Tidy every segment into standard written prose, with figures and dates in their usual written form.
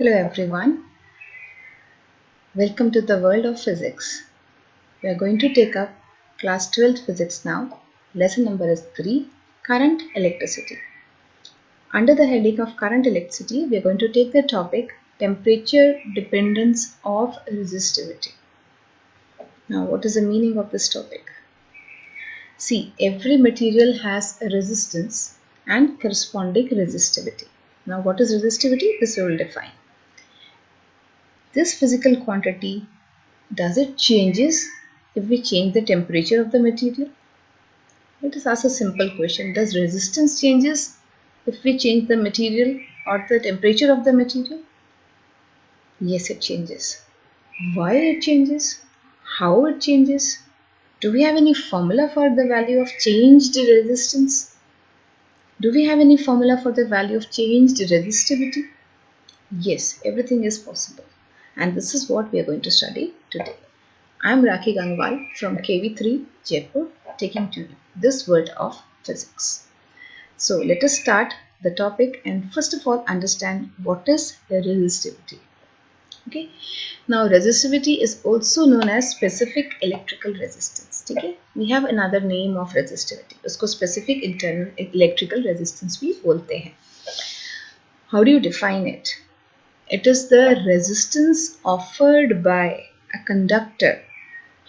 Hello everyone, welcome to the world of physics. We are going to take up class 12th physics now. Lesson number is 3, current electricity. Under the heading of current electricity, we are going to take the topic temperature dependence of resistivity. Now what is the meaning of this topic? See, every material has a resistance and corresponding resistivity. Now what is resistivity? This we will define. This physical quantity, does it changes if we change the temperature of the material? Let us ask a simple question. Does resistance changes if we change the material or the temperature of the material? Yes, it changes. Why it changes? How it changes? Do we have any formula for the value of changed resistance? Do we have any formula for the value of changed resistivity? Yes, everything is possible. And this is what we are going to study today. I am Rakhi Gangwal from KV3 Jaipur, taking to you this world of physics. So let us start the topic and first of all understand what is resistivity. Okay. Now resistivity is also known as specific electrical resistance. Okay. We have another name of resistivity. उसको specific internal electrical resistance भी बोलते हैं. How do you define it? It is the resistance offered by a conductor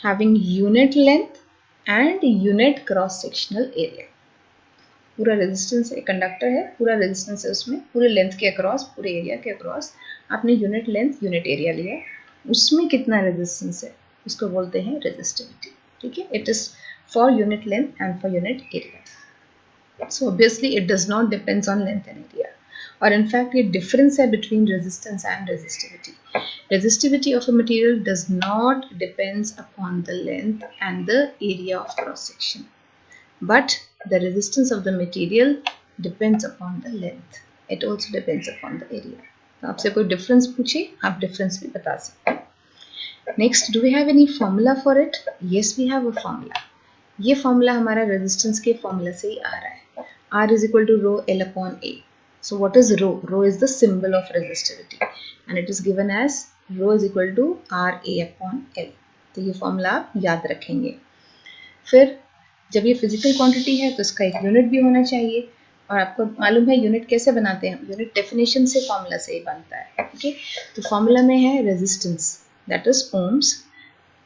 having unit length and unit cross sectional area. पूरा resistance एक conductor है, पूरा resistance है उसमें, पूरे लेंथ के अक्रॉस, पूरे एरिया के अक्रॉस आपने यूनिट लेंथ यूनिट एरिया लिया, उसमें कितना रेजिस्टेंस है उसको बोलते हैं रेजिस्टिविटी. ठीक है, it is for unit length and for unit area. So obviously it does not depends on length and area, or in fact a difference है between resistance and resistivity. Resistivity of a material does not depends upon the length and the area of cross section, but the resistance of the material depends upon the length. It also depends upon the area. तो आपसे कोई difference पूछे, आप difference भी बता सकते हैं. Next, do we have any formula for it? Yes, we have a formula. ये formula हमारा resistance के formula से ही आ रहा है. R is equal to rho L upon A. So what is rho? Rho is the symbol of resistivity and it is given as rho is equal to RA upon L. तो ये formula आप याद रखेंगे. फिर जब ये physical quantity है तो इसका एक यूनिट भी होना चाहिए और आपको मालूम है यूनिट कैसे बनाते हैं. यूनिट डेफिनेशन से फॉर्मूला से ही बनता है. ओके, तो फॉर्मूला में है resistance that is ohms,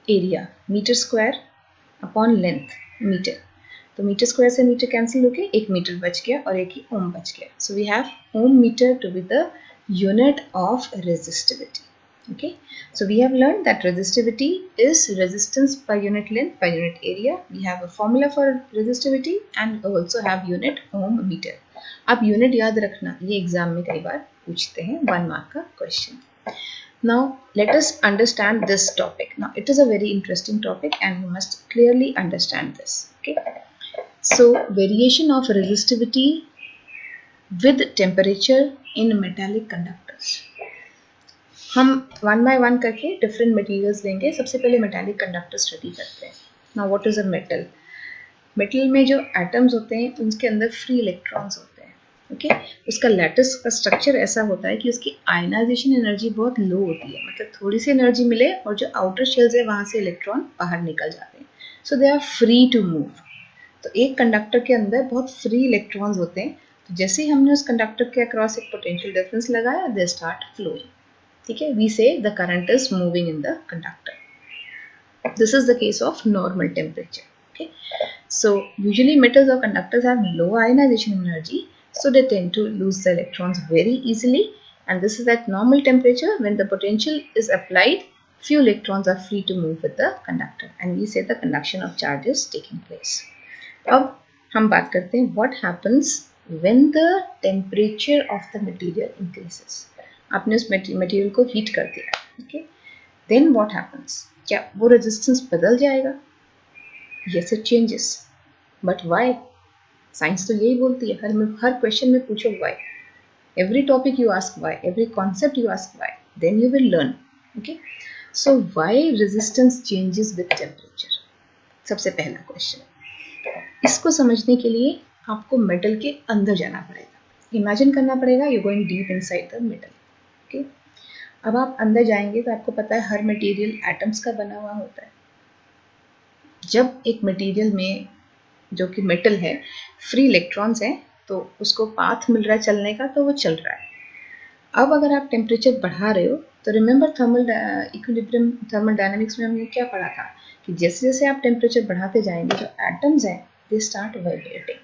area metre square upon length metre. तो मीटर स्क्वायर से मीटर कैंसिल होके एक मीटर बच गया और एक ही ओम बच गया. So we have ohm metre to be the unit of resistivity. Okay, so we have learned that resistivity is resistance per unit length per unit area. We have a formula for resistivity and also have unit ohm meter. अब unit याद रखना, ये exam में कई बार पूछते हैं, 1 mark का question. Now let us understand this topic. Now it is a very interesting topic and you must clearly understand this. Okay, so variation of resistivity with temperature in metallic conductors. हम one by one करके different materials लेंगे. सबसे पहले metallic conductor study करते हैं. Now what is a metal? Metal में जो atoms होते हैं उनके अंदर फ्री इलेक्ट्रॉन्स होते हैं. ओके, उसका लैटिस का स्ट्रक्चर ऐसा होता है कि उसकी आयनाइजेशन एनर्जी बहुत लो होती है, मतलब थोड़ी सी एनर्जी मिले और जो आउटर शेल्स है वहां से इलेक्ट्रॉन बाहर निकल जाते हैं. So they are free to move. तो एक कंडक्टर के अंदर बहुत फ्री इलेक्ट्रॉन्स होते हैं. तो जैसे ही हमने उस कंडक्टर के अक्रॉस एक पोटेंशियल डिफरेंस लगाया, दे स्टार्ट फ्लोइंग. ठीक है, we say the current is moving in the conductor. This is the case of normal temperature. Okay, so usually metals और conductors have low ionisation energy, so they tend to lose the electrons very easily, and this is at normal temperature. When the potential is applied, few electrons are free to move with the conductor and we say the conduction of charge is taking place. अब हम बात करते हैं what happens when the temperature of the material increases. आपने उस material को heat कर दिया. Okay, then what happens? क्या वो रेजिस्टेंस बदल जाएगा? Yes, it changes. But why? Science तो यही बोलती है, हर क्वेश्चन में पूछो why. Every topic you ask why, every concept you ask why, then you will learn. Okay, so why resistance changes with temperature? सबसे पहला क्वेश्चन. इसको समझने के लिए आपको मेटल के अंदर जाना पड़ेगा. इमेजिन करना पड़ेगा you going deep inside the metal. Okay, अब आप अंदर जाएंगे तो आपको पता है हर मटेरियल एटम्स का बना हुआ होता है। जब एक मटेरियल में जो कि मेटल है फ्री इलेक्ट्रॉन्स हैं तो उसको पाथ मिल रहा है चलने का, तो वो चल रहा है। अब अगर आप टेम्परेचर बढ़ा रहे हो तो remember thermal equilibrium thermal dynamics में हमने क्या पढ़ा था कि जैसे जैसे आप टेम्परेचर बढ़ाते जाएंगे जो एटम्स हैं they start vibrating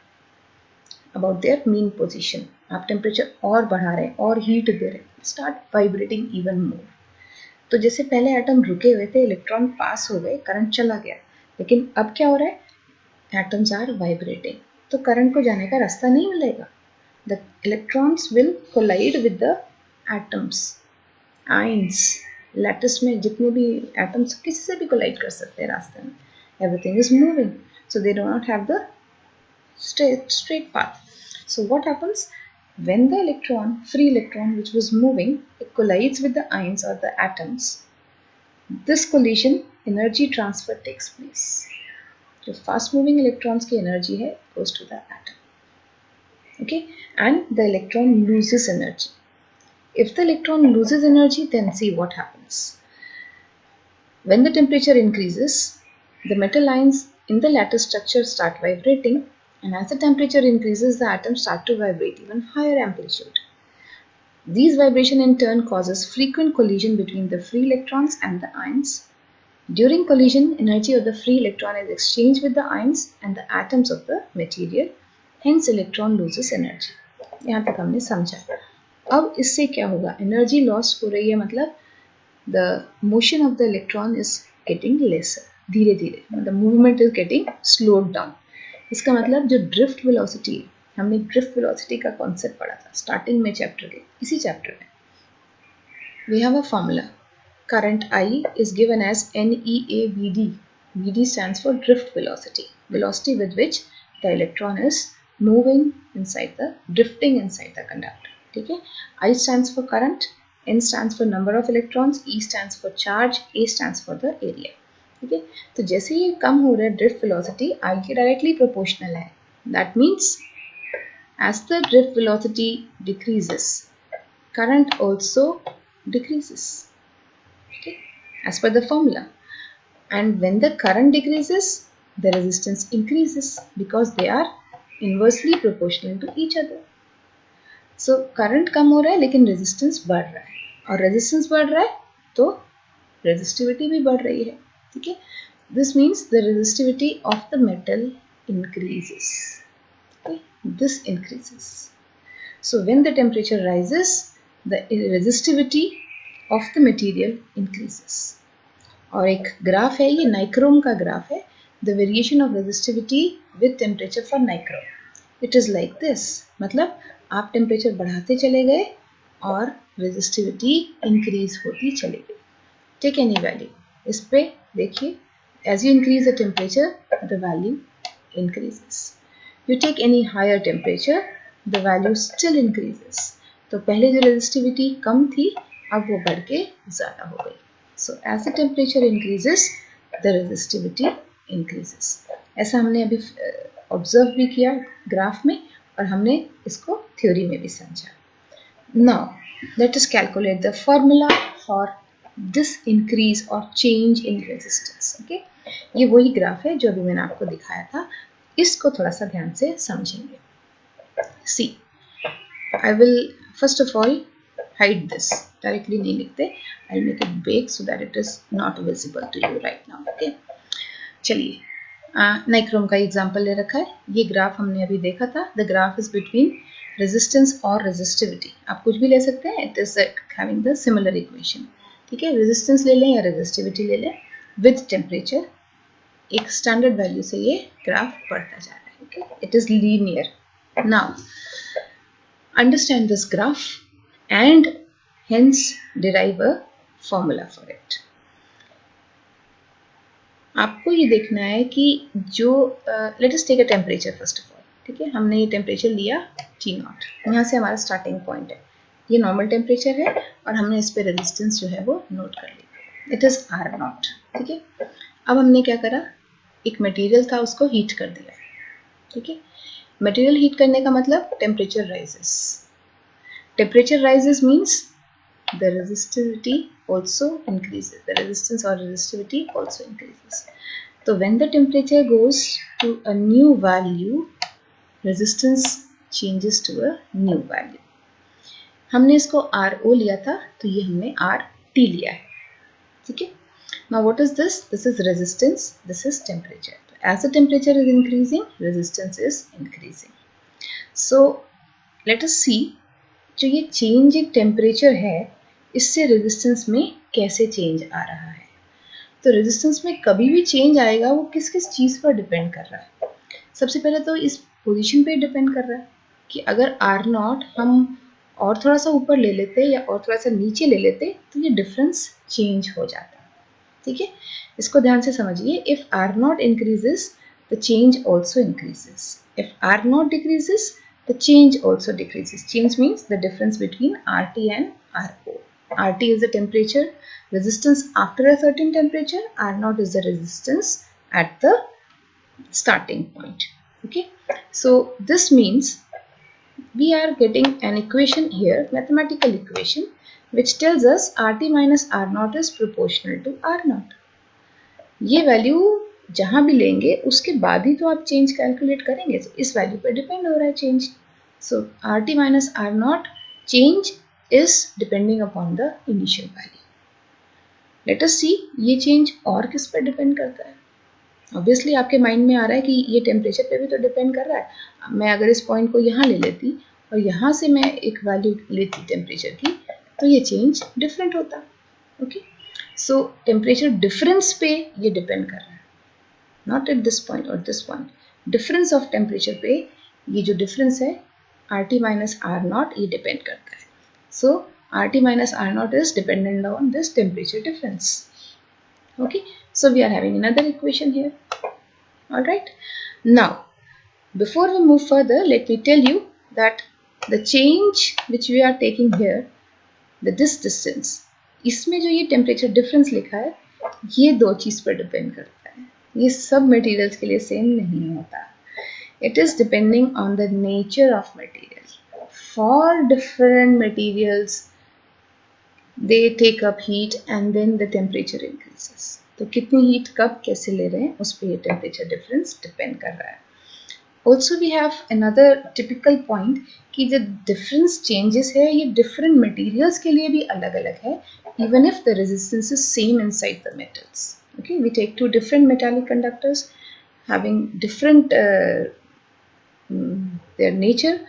about their mean position. आप टेम्परेचर और बढ़ा रहे हैं और हीट दे रहे हैं, स्टार्ट वाइब्रेटिंग इवन मोर। तो जैसे पहले एटम रुके हुए थे, इलेक्ट्रॉन पास हो गए, करंट चला गया, लेकिन अब क्या हो रहा है, एटम्स आर वाइब्रेटिंग, तो करंट को जाने का रास्ता नहीं मिलेगा। The electrons will collide with the atoms, ions, lattice में जितने भी एटम्स किसी से भी कोलाइड कर सकते हैं रास्ते में। Everything is moving, so they do not have the straight path. So what happens when the electron, free electron which was moving, it collides with the ions or the atoms? This collision energy transfer takes place. जो fast moving electrons की energy है goes to the atom. Okay, and the electron loses energy. If the electron loses energy, then see what happens. When the temperature increases, the metal ions in the lattice structure start vibrating, and as the temperature increases, the atoms start to vibrate even higher amplitude. These vibration in turn causes frequent collision between the free electrons and the ions. During collision, energy of the free electron is exchanged with the ions and the atoms of the material. Hence, electron loses energy. यहाँ तक हमने समझा। अब इससे क्या होगा, energy loss हो रही है, मतलब the motion of the electron is getting lesser, धीरे धीरे, मतलब movement is getting slowed down. इसका मतलब जो ड्रिफ्ट वेलोसिटी है, हमने ड्रिफ्ट वेलोसिटी का कॉन्सेप्ट पढ़ा था स्टार्टिंग में चैप्टर के, इसी चैप्टर में। We have a formula. Current I is given as NEAVD. VD stands for drift velocity, velocity with which the electron is moving inside the, drifting inside the conductor. ठीक है, I stands for current, N stands for number of electrons, E stands for charge, A stands for the area. ठीक है, तो जैसे ये कम हो रहा है ड्रिफ्ट वेलोसिटी I के डायरेक्टली प्रोपोर्शनल है. That means as the drift velocity decreases, current also decreases, okay, as per the formula. And when the current decreases, the resistance increases because they are inversely proportional to each other. So current कम हो रहा है लेकिन resistance बढ़ रहा है, और resistance बढ़ रहा है तो resistivity भी बढ़ रही है. ठीक है, this means the resistivity of the metal increases. Okay, this increases. So when the temperature rises, the resistivity of the material increases. और एक ग्राफ है, ये नाइक्रोम का ग्राफ है, the variation of resistivity with temperature for nichrome. It is like this, मतलब आप temperature बढ़ाते चले गए और resistivity increase होती चली गई. Take any value, इस पे देखिए, as you increase the temperature, the value increases. You take any higher temperature, the value still increases. तो पहले जो resistivity कम थी अब वो बढ़ के ज़्यादा हो गई. So as the temperature increases, the resistivity increases. ऐसा हमने अभी ऑब्जर्व भी किया ग्राफ में और हमने इसको थ्योरी में भी समझा. Now let us calculate the formula for this increase or change in resistance. Okay, ये वही ग्राफ है जो अभी मैंने आपको दिखाया था, इसको थोड़ा सा ध्यान से समझेंगे. See, I will first of all hide this, directly नहीं लिखते, I'll make it big so that it is not visible to you right now. Okay, चलिए, नाइक्रोम का एग्जाम्पल ले रखा है. ये ग्राफ हमने अभी देखा था. The graph is between resistance और रेजिस्टिविटी. आप कुछ भी ले सकते हैं, it is having the similar equation. ठीक है, रेजिस्टेंस ले लें या रेजिस्टिविटी ले लें, विद टेम्परेचर एक स्टैंडर्ड वैल्यू से ये ग्राफ बढ़ता जा रहा है. Okay, it is linear. Now understand this graph and hence derive a formula for it. आपको ये देखना है कि जो let us take a temperature first of all. ठीक है, हमने ये टेम्परेचर लिया T0, यहाँ से हमारा स्टार्टिंग पॉइंट है, ये नॉर्मल टेम्परेचर है और हमने इस पे रेजिस्टेंस जो है वो नोट कर लिया, इट इज़ R0. ठीक है, अब हमने क्या करा, एक मटेरियल था उसको हीट कर दिया. ठीक है, मटेरियल हीट करने का मतलब temperature rises. Temperature rises means the resistivity also increases. The resistance or resistivity also increases. So when the temperature goes to a new value, resistance changes to a new value. हमने इसको RO लिया था, तो ये हमने RT लिया है. ठीक है. Now what is this? This is resistance, this is temperature. As the temperature is increasing, resistance is increasing. So let us see, जो ये change in temperature है, इससे resistance में कैसे change आ रहा है. तो resistance में कभी भी change आएगा, वो किस किस चीज़ पर depend कर रहा है. सबसे पहले तो इस पोजीशन पे डिपेंड कर रहा है कि अगर R0 हम और थोड़ा सा ऊपर ले लेते या और थोड़ा सा नीचे ले लेते तो ये डिफरेंस चेंज हो जाता. ठीक है, इसको ध्यान से समझिए. If R0 increases the change also increases. If R0 decreases the change also decreases. Change means the difference between RT and RO. RT is the temperature resistance after a certain temperature. R0 is the resistance at the starting point. Okay, so this means we are getting an equation here, mathematical equation, which tells us RT minus R0 is proportional to R0. ये value जहां भी लेंगे उसके बाद ही तो आप change calculate करेंगे. तो इस वैल्यू पे डिपेंड हो रहा है change. So RT minus R0 change is depending upon the initial value. Let us see ये चेंज और किस पे डिपेंड करता है. ऑब्वियसली आपके माइंड में आ रहा है कि ये टेम्परेचर पे भी तो डिपेंड कर रहा है. मैं अगर इस पॉइंट को यहाँ ले लेती और यहाँ से मैं एक वैल्यू लेती टेम्परेचर की, तो ये चेंज डिफरेंट होता. ओके, सो टेम्परेचर डिफरेंस पे ये डिपेंड कर रहा है, नॉट एट दिस पॉइंट और this point. Difference of temperature पे ये जो डिफरेंस है RT माइनस R0 ये डिपेंड करता है. सो RT minus R0 is dependent on this temperature difference. Okay, so we are having another equation here. All right. Now, before we move further, let me tell you that the change which we are taking here, this distance, इसमें जो ये temperature difference लिखा है, ये दो चीज पर depend करता है. ये सब materials के लिए same नहीं होता. It is depending on the nature of material. For different materials, they take up heat and then the temperature increases. तो कितनी हीट कब कैसे ले रहे हैं उस पर ये टेम्परेचर डिफरेंस डिपेंड कर रहा है. Also we have another typical point कि जो डिफरेंस चेंजेस है ये डिफरेंट मटेरियल्स के लिए भी अलग अलग है, even if the resistance is same inside the metals. Okay, we take two different metallic conductors having different their nature,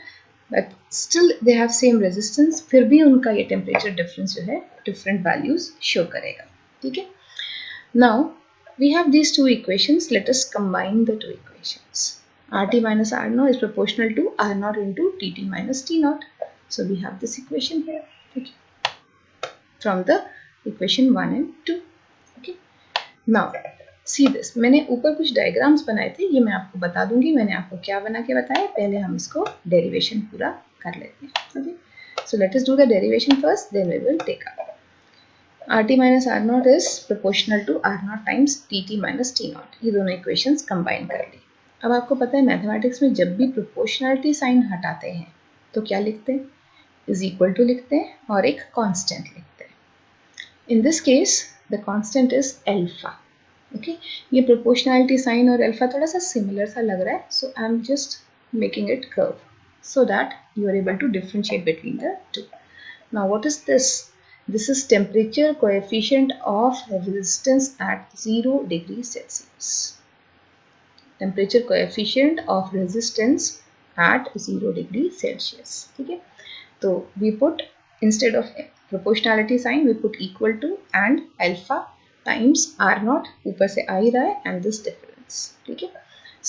but still they have same resistance. फिर भी उनका ये टेम्परेचर डिफरेंस जो है डिफरेंट वैल्यूज शो करेगा. ठीक है. Now we have these two equations. Let us combine the two equations. RT minus R0 is proportional to R0 into TT minus T0. So we have this equation here. Okay, from the equation 1 and 2. Okay. Now see this. मैंने ऊपर कुछ diagrams बनाए थे, ये मैं आपको बता दूंगी मैंने आपको क्या बना के बताया. पहले हम इसको derivation पूरा कर लेते हैं. Okay. So let us do the derivation first, then we will take up. RT minus R0 is proportional to R0 times TT minus T0. ये दोनों इक्वेशंस कंबाइन कर ली. अब आपको पता है मैथमेटिक्स में जब भी प्रोपोर्शनलिटी साइन हटाते हैं तो क्या लिखते हैं? इज इक्वल टू लिखते हैं और एक कांस्टेंट लिखते हैं. In this case the constant is alpha. Okay, ये प्रोपोर्शनलिटी साइन और अल्फा थोड़ा सा सिमिलर सा लग रहा है, so I am just making it curve so that you are able to differentiate between the two. Now what is this? This is temperature coefficient of resistance at 0 degrees Celsius. Temperature coefficient of resistance at 0 degrees Celsius. ठीक है, तो we put instead of proportionality sign we put equal to and alpha times R0, ऊपर से आ ही रहा है, and this difference. ठीक है,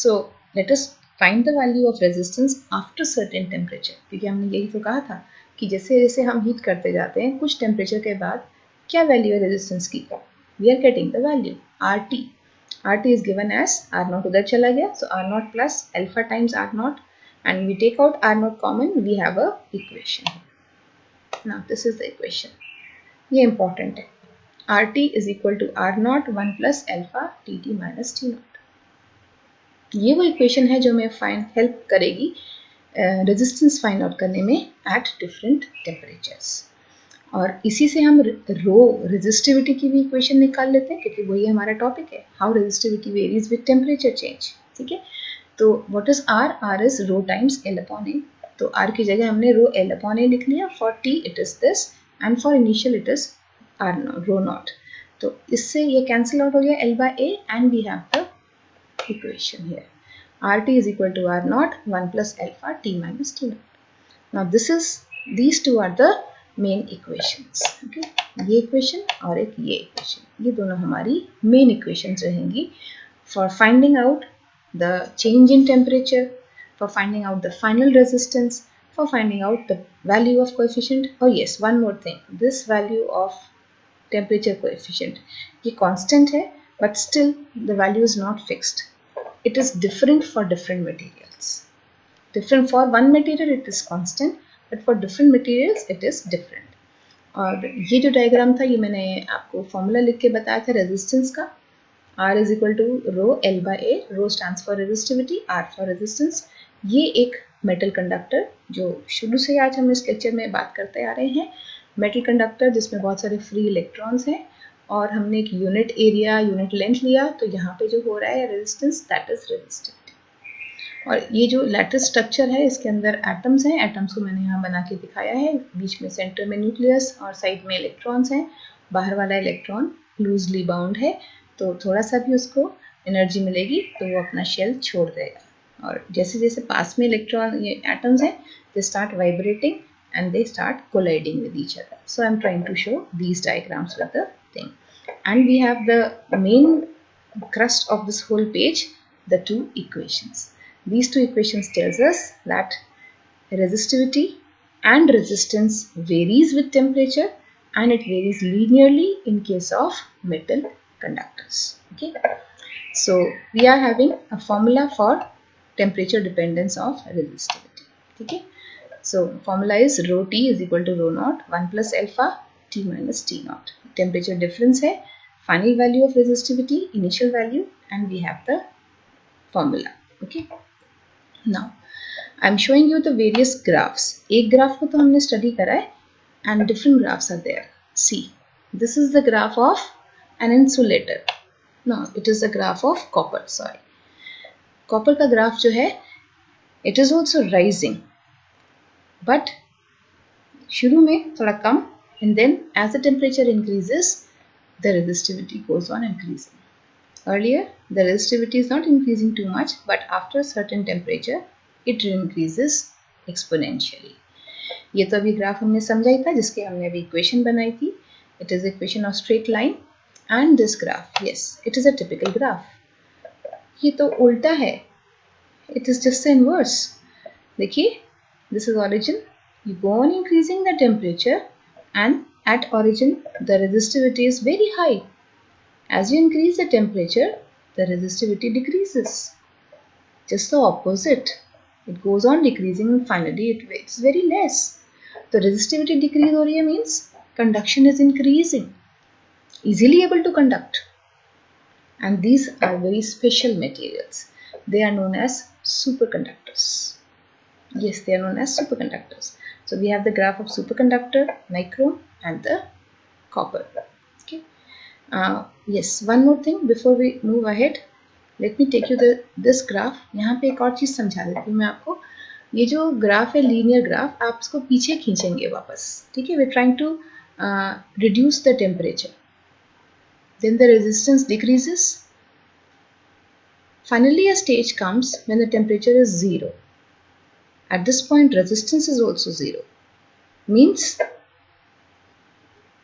so let us find the value of resistance after certain temperature. क्योंकि हमने यही तो कहा था कि जैसे जैसे हम हीट करते जाते हैं कुछ टेम्परेचर के बाद क्या वैल्यू है रेजिस्टेंस की, we are getting the value RT. RT is given as R0 उधर चला गया, so R0 plus alpha times R0 and we take out R0 common, we have a equation. Now this is the equation. ये important है. RT is equal to R0 1 plus alpha TT minus T0. ये वो equation है जो हमें help करेगी resistance find out करने में एट डिफरेंट टेम्परेचर्स. और इसी से हम रो रेजिस्टिविटी की भी इक्वेशन निकाल लेते हैं, क्योंकि वही हमारा टॉपिक है, how resistivity varies with temperature change. ठीक है, तो what is R? R is rho times L upon A. तो आर की जगह हमने रो एल अपॉन ए लिख लिया। For T it is this and for initial it is R rho naught. तो इससे ये कैंसिल आउट हो गया L by A and we have the equation here RT is equal to R naught 1 plus alpha T minus T naught. Now these two are the main equations. Okay, ये equation और एक ये equation, ये दोनों हमारी main equations रहेंगी for finding out the change in temperature, for finding out the final resistance, for finding out the value of coefficient. Oh yes, one more thing, this value of temperature coefficient ये constant है, but still the value is not fixed. It is different for different materials. Different for one material it is constant, but for different materials it is different. और ये जो diagram था ये मैंने आपको formula लिख के बताया था रेजिस्टेंस का। R is equal to row L by A. Row stands for resistivity, R for resistance. ये एक मेटल कंडक्टर जो शुरू से आज हम इस लेक्चर में बात करते आ रहे हैं, मेटल कंडक्टर जिसमें बहुत सारे फ्री इलेक्ट्रॉन्स हैं और हमने एक यूनिट एरिया यूनिट लेंथ लिया, तो यहाँ पे जो हो रहा है रेजिस्टेंस दैट इज रेजिस्टिविटी। और ये जो लैटिस स्ट्रक्चर है इसके अंदर एटम्स हैं, एटम्स को मैंने यहाँ बना के दिखाया है, बीच में सेंटर में न्यूक्लियस और साइड में इलेक्ट्रॉन्स हैं। बाहर वाला इलेक्ट्रॉन लूजली बाउंड है, तो थोड़ा सा भी उसको एनर्जी मिलेगी तो वो अपना शेल छोड़ देगा। और जैसे जैसे पास में इलेक्ट्रॉन ये एटम्स हैं they start vibrating and they start colliding with each other. So I'm trying to show these diagrams with the thing. And we have the main crust of this whole page, the two equations. These two equations tells us that resistivity and resistance varies with temperature and it varies linearly in case of metal conductors. Okay. So we are having a formula for temperature dependence of resistivity. Okay. So formula is rho T is equal to rho naught 1 plus alpha T minus T naught. Temperature difference है, final value of resistivity, initial value, and we have the formula. Okay. Now I am showing you the various graphs. एक graph को तो हमने study करा है and different graphs are there. See, this is the graph of an insulator. No, it is the graph of copper. Sorry, copper का graph जो है it is also rising. But शुरू में थोड़ा कम and then as the temperature increases the resistivity goes on increasing. Earlier the resistivity is not increasing too much, but after a certain temperature it increases exponentially. ये तो अभी graph हमने समझा ही था जिसके हमने अभी इक्वेशन बनाई थी. It is equation of straight line and this graph, yes, it is a typical graph. ये तो उल्टा है, it is just the inverse. देखिए, this is origin. You go on increasing the temperature and at origin the resistivity is very high. As you increase the temperature, the resistivity decreases. Just the opposite. It goes on decreasing and finally it's very less. The resistivity decrease हो रही है means conduction is increasing. Easily able to conduct. And these are very special materials. They are known as superconductors. Yes, they are known as superconductors. So we have the graph of superconductor, nichrome and the copper. Okay. Yes, one more thing before we move ahead. Let me take you this graph. यहाँ पे एक और चीज़ समझा देती हूँ मैं आपको. ये जो ग्राफ है लीनियर ग्राफ, आप इसको पीछे खींचेंगे वापस. ठीक है, we're trying to reduce the temperature. Then the resistance decreases. Finally, a stage comes when the temperature is 0. At this point, resistance is also 0. Means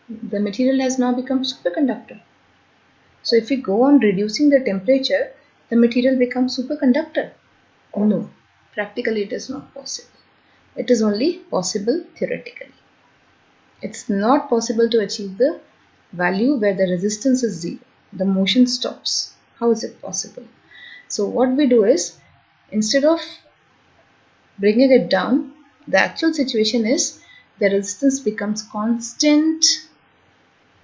the material has now become superconductor. So if we go on reducing the temperature, the material becomes superconductor. No, practically it is not possible. It is only possible theoretically. It's not possible to achieve the value where the resistance is 0. The motion stops. How is it possible? So what we do is, instead of bringing it down, the actual situation is the resistance becomes constant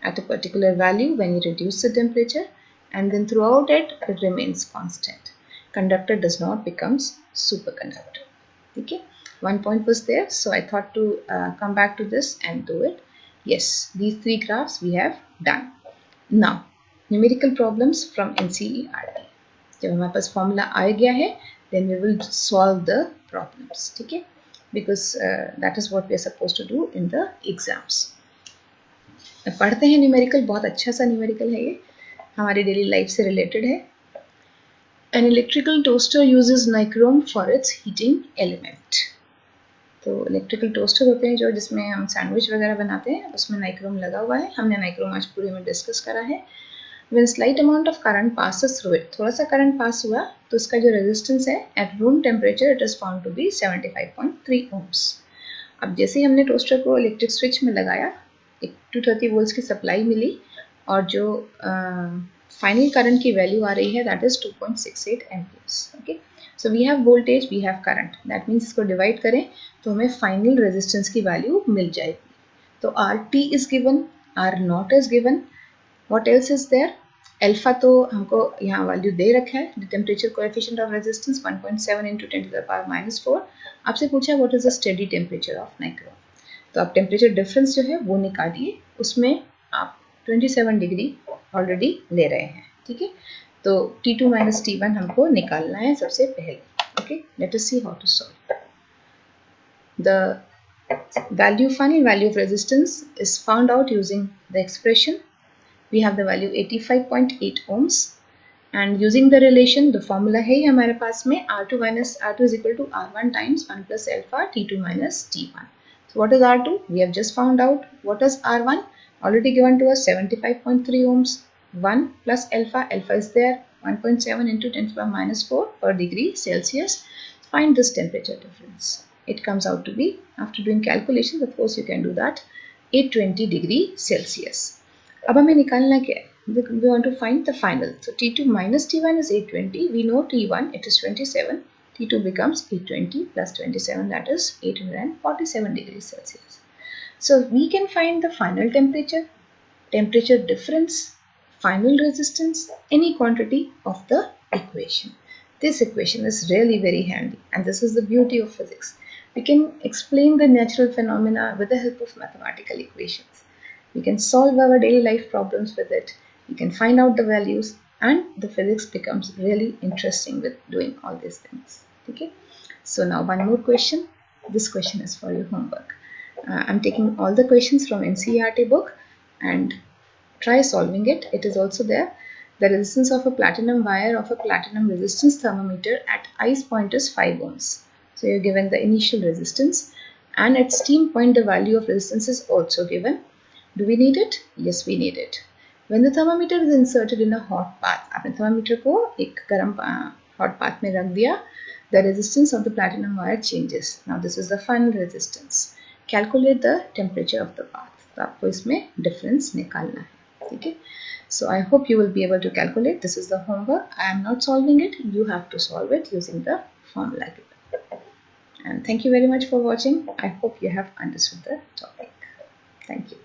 at a particular value when you reduce the temperature, and then throughout it remains constant. Conductor does not become superconductor. Okay, one point was there, so I thought to come back to this and do it. Yes, these three graphs we have done. Now, numerical problems from NCERT. जब हमारे पास formula आ गया है, then we will solve the problems. ठीक है? Because that is what we are supposed to do in the exams. पढ़ते हैं numerical, बहुत अच्छा सा न्यूमेरिकल है ये, हमारी डेली लाइफ से रिलेटेड है. An electrical toaster uses nichrome for its heating element. तो इलेक्ट्रिकल टोस्टर होते हैं जो जिसमें हम सैंडविच वगैरह बनाते हैं, उसमें नाइक्रोम लगा हुआ है. हमने नाइक्रोम आज पूरे में डिस्कस करा है. When slight amount of current passes through it, थोड़ा सा करंट पास हुआ तो उसका जो रेजिस्टेंस है at room temperature it is found to be 75.3 ohms. अब जैसे ही हमने टोस्टर को इलेक्ट्रिक स्विच में लगाया, एक 230 वोल्ट्स की सप्लाई मिली और जो फाइनल करंट की वैल्यू आ रही है that is 2.68 amperes. Okay, so we have voltage, we have current, that means इसको डिवाइड करें तो हमें फाइनल रेजिस्टेंस की वैल्यू मिल जाएगी. तो R T is given, R naught is given, what else is there. Alpha तो हमको यहाँ वैल्यू दे रखा है, the temperature coefficient of resistance 1.7 into 10 to the power -4. आपसे पूछा what is the steady temperature of nichrome, तो आप टेम्परेचर डिफरेंस जो है वो निकालिए, उसमें आप 27 डिग्री ऑलरेडी ले रहे हैं. ठीक है, तो T2 minus T1 हमको निकालना है सबसे पहले. Okay, let us see how to solve. The final value of resistance is found out using the expression. We have the value 85.8 ohms and using the relation, the formula है हमारे पास में R2 minus R2 is equal to R1 times 1 plus alpha T2 minus T1. So what is R2? We have just found out. What is R1? Already given to us 75.3 ohms. 1 plus alpha, alpha is there, 1.7 into 10 to the power -4 per degree Celsius. Find this temperature difference. It comes out to be, after doing calculations, of course you can do that, 820 degree Celsius. अब हमें निकालना क्या है? We want to find the final. So T2 minus T1 is 820. We know T1 it is 27. T2 becomes 820 plus 27, that is 847 degrees Celsius. So we can find the final temperature, temperature difference, final resistance, any quantity of the equation. This equation is really very handy, and this is the beauty of physics. We can explain the natural phenomena with the help of mathematical equations. We can solve our daily life problems with it. We can find out the values, and the physics becomes really interesting with doing all these things. Okay? So now one more question. This question is for your homework. I'm taking all the questions from NCERT book and try solving it. It is also there. The resistance of a platinum wire of a platinum resistance thermometer at ice point is 5 ohms. So you're given the initial resistance, and at steam point the value of resistance is also given. Do we need it? Yes, we need it. When the thermometer is inserted in a hot bath, आपने thermometer को एक गर्म hot bath में रख दिया, the resistance of the platinum wire changes. Now this is the final resistance. Calculate the temperature of the bath. तो आपको इसमें difference निकालना है. ठीक है? So I hope you will be able to calculate. This is the homework. I am not solving it. You have to solve it using the formula given. And thank you very much for watching. I hope you have understood the topic. Thank you.